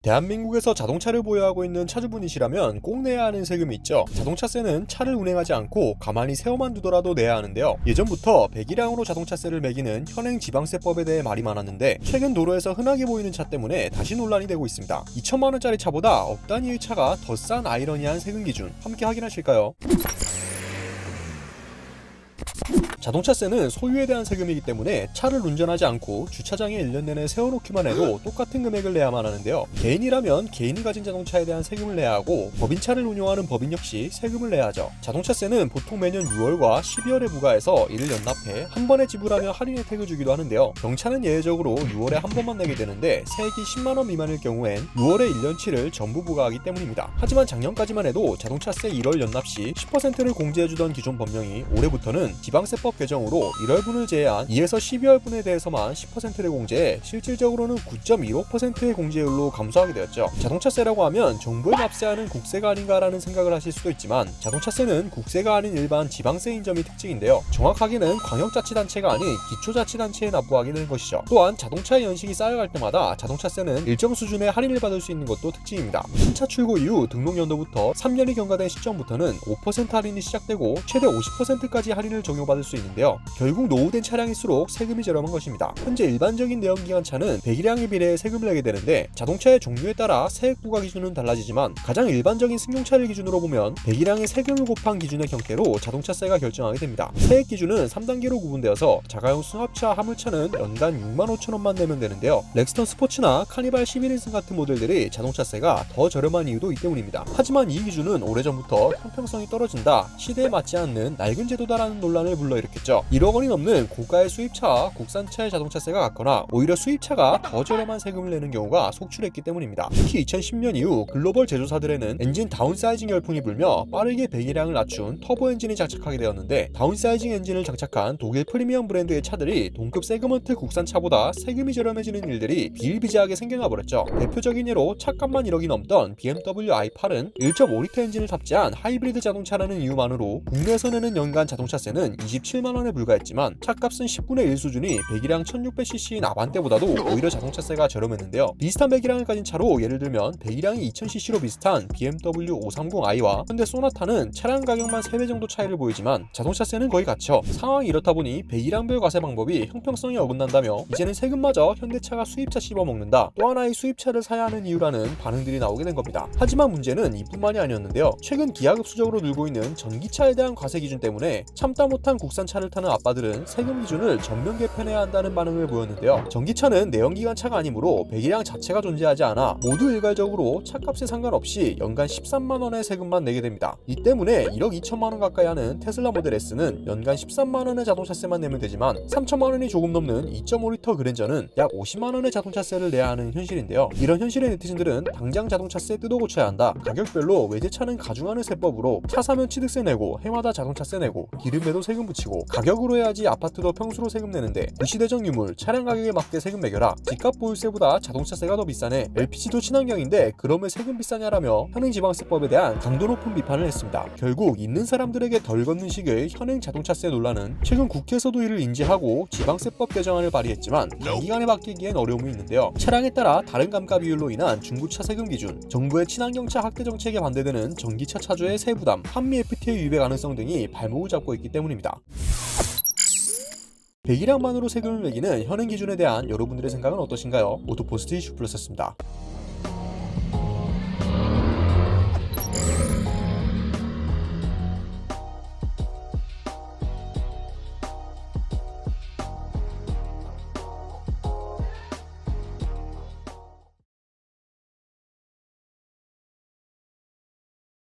대한민국에서 자동차를 보유하고 있는 차주분이시라면 꼭 내야 하는 세금이 있죠. 자동차세는 차를 운행하지 않고 가만히 세워만 두더라도 내야 하는데요. 예전부터 배기량으로 자동차세를 매기는 현행 지방세법에 대해 말이 많았는데 최근 도로에서 흔하게 보이는 차 때문에 다시 논란이 되고 있습니다. 2천만 원짜리 차보다 억 단위의 차가 더 싼 아이러니한 세금 기준 함께 확인하실까요? 자동차세는 소유에 대한 세금이기 때문에 차를 운전하지 않고 주차장에 1년 내내 세워놓기만 해도 똑같은 금액을 내야만 하는데요. 개인이라면 개인이 가진 자동차에 대한 세금을 내야 하고 법인차를 운용하는 법인 역시 세금을 내야 하죠. 자동차세는 보통 매년 6월과 12월에 부과해서 이를 연납해 한 번에 지불하며 할인 혜택을 주기도 하는데요. 경차는 예외적으로 6월에 한 번만 내게 되는데 세액이 10만원 미만일 경우엔 6월에 1년치를 전부 부과하기 때문입니다. 하지만 작년까지만 해도 자동차세 1월 연납 시 10%를 공제해주던 기존 법령이 올해부터는 지방세법 개정으로 1월분을 제외한 2에서 12월분에 대해서만 10%를 공제해 실질적으로는 9.15%의 공제율로 감소하게 되었죠. 자동차세라고 하면 정부에 납세하는 국세가 아닌가라는 생각을 하실 수도 있지만 자동차세는 국세가 아닌 일반 지방세인 점이 특징인데요. 정확하게는 광역자치단체가 아닌 기초자치단체에 납부하게 되는 것이죠. 또한 자동차의 연식이 쌓여갈 때마다 자동차세는 일정 수준의 할인을 받을 수 있는 것도 특징입니다. 신차 출고 이후 등록연도부터 3년이 경과된 시점부터는 5% 할인이 시작되고 최대 50%까지 할인을 적용받을 수 있는데요. 결국 노후된 차량일수록 세금이 저렴한 것입니다. 현재 일반적인 내연기관차는 배기량에 비례해 세금을 내게 되는데 자동차의 종류에 따라 세액 부과 기준은 달라지지만 가장 일반적인 승용차를 기준으로 보면 배기량의 세금을 곱한 기준의 형태로 자동차세가 결정하게 됩니다. 세액 기준은 3단계로 구분되어서 자가용 승합차, 화물차는 연간 65,000원만 내면 되는데요. 렉스턴 스포츠나 카니발 11인승 같은 모델들이 자동차세가 더 저렴한 이유도 이 때문입니다. 하지만 이 기준은 오래전부터 형평성이 떨어진다, 시대에 맞지 않는 낡은 제도다라는 논란을 불러일으켰죠. 1억 원이 넘는 고가의 수입차와 국산차의 자동차세가 같거나 오히려 수입차가 더 저렴한 세금을 내는 경우가 속출했기 때문입니다. 특히 2010년 이후 글로벌 제조사들에는 엔진 다운사이징 열풍이 불며 빠르게 배기량을 낮춘 터보 엔진이 장착하게 되었는데 다운사이징 엔진을 장착한 독일 프리미엄 브랜드의 차들이 동급 세그먼트 국산차보다 세금이 저렴해지는 일들이 비일비재하게 생겨나 버렸죠. 대표적인 예로 차값만 1억이 넘던 BMW i8은 1.5리터 엔진을 탑재한 하이브리드 자동차라는 이유만으로 국내에서 내는 연간 자동차세는 27만원에 불과했지만 차값은 10분의 1 수준이 배기량 1600cc인 아반떼보다도 오히려 자동차세가 저렴했는데요. 비슷한 배기량을 가진 차로 예를 들면 배기량이 2000cc로 비슷한 BMW 530i와 현대 소나타는 차량 가격만 3배 정도 차이를 보이지만 자동차세는 거의 같죠. 상황이 이렇다 보니 배기량별 과세 방법이 형평성에 어긋난다며 이제는 세금마저 현대차가 수입차 씹어먹는다, 또 하나의 수입차를 사야 하는 이유라는 반응들이 나오게 된 겁니다. 하지만 문제는 이뿐만이 아니었는데요. 최근 기하급수적으로 늘고 있는 전기차에 대한 과세 기준 때문에 참다 못한 국산차를 타는 아빠들은 세금 기준을 전면 개편해야 한다는 반응을 보였는데요. 전기차는 내연기관차가 아니므로 배기량 자체가 존재하지 않아 모두 일괄적으로 차값에 상관없이 연간 13만원의 세금만 내게 됩니다. 이 때문에 1억 2천만원 가까이 하는 테슬라 모델 S는 연간 13만원의 자동차세만 내면 되지만 3천만원이 조금 넘는 2.5리터 그랜저는 약 50만원의 자동차세를 내야 하는 현실인데요. 이런 현실의 네티즌들은 당장 자동차세 뜯어 고쳐야 한다, 가격별로 외제차는 가중하는 세법으로 차 사면 취득세 내고 해마다 자동차세 내고 기름에도 세금 붙이고 가격으로 해야지 아파트도 평수로 세금 내는데 시대적 유물, 차량 가격에 맞게 세금 매겨라, 집값 보유세보다 자동차세가 더 비싸네, LPG도 친환경인데 그럼 왜 세금 비싸냐라며 현행 지방세법에 대한 강도 높은 비판을 했습니다. 결국 있는 사람들에게 덜 걷는 식의 현행 자동차세 논란은 최근 국회에서도 이를 인지하고 지방세법 개정안을 발의했지만 단기간에 바뀌기엔 어려움이 있는데요. 차량에 따라 다른 감가 비율로 인한 중고차 세금 기준, 정부의 친환경차 확대 정책에 반대되는 전기차 차주의 세부담, 한미 FTA 유배 가능성 등이 발목을 잡고 있기 때문입니다. 배기량만으로 세금을 매기는 현행 기준에 대한 여러분들의 생각은 어떠신가요? 오토포스트 이슈플러스였습니다.